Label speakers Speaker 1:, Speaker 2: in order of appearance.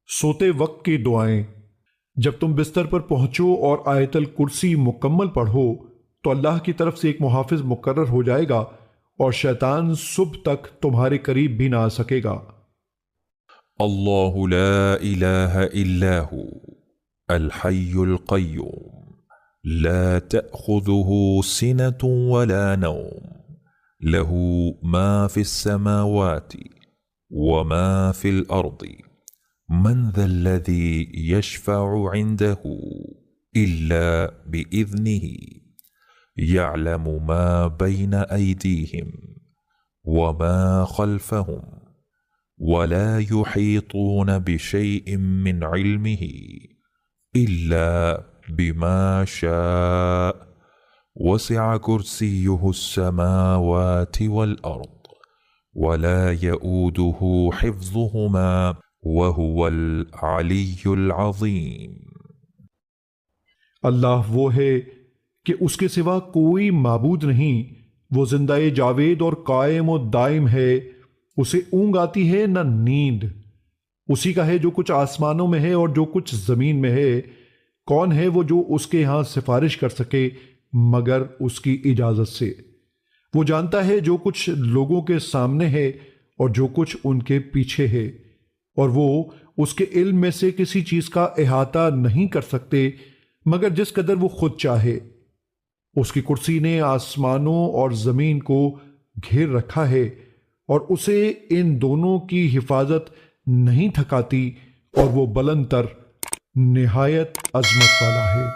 Speaker 1: سوتے وقت کی دعائیں۔ جب تم بستر پر پہنچو اور آیت الکرسی مکمل پڑھو تو اللہ کی طرف سے ایک محافظ مقرر ہو جائے گا اور شیطان صبح تک تمہارے قریب بھی نہ آ سکے گا۔
Speaker 2: اللہ لا الہ الا ہو الحی القیوم لا تأخذه سنة ولا نوم له ما في السماوات وما في الأرض من ذا الذي يشفع عنده إلا بإذنه يعلم ما بين أيديهم وما خلفهم ولا يحيطون بشيء من علمه إلا بما شاء وسع كرسيه السماوات والأرض ولا يؤوده حفظهما وهو العلی العظیم۔
Speaker 1: اللہ وہ ہے کہ اس کے سوا کوئی معبود نہیں، وہ زندہ جاوید اور قائم و دائم ہے، اسے اونگ آتی ہے نہ نیند، اسی کا ہے جو کچھ آسمانوں میں ہے اور جو کچھ زمین میں ہے۔ کون ہے وہ جو اس کے ہاں سفارش کر سکے مگر اس کی اجازت سے؟ وہ جانتا ہے جو کچھ لوگوں کے سامنے ہے اور جو کچھ ان کے پیچھے ہے، اور وہ اس کے علم میں سے کسی چیز کا احاطہ نہیں کر سکتے مگر جس قدر وہ خود چاہے۔ اس کی کرسی نے آسمانوں اور زمین کو گھیر رکھا ہے اور اسے ان دونوں کی حفاظت نہیں تھکاتی، اور وہ بلند تر نہایت عظمت والا ہے۔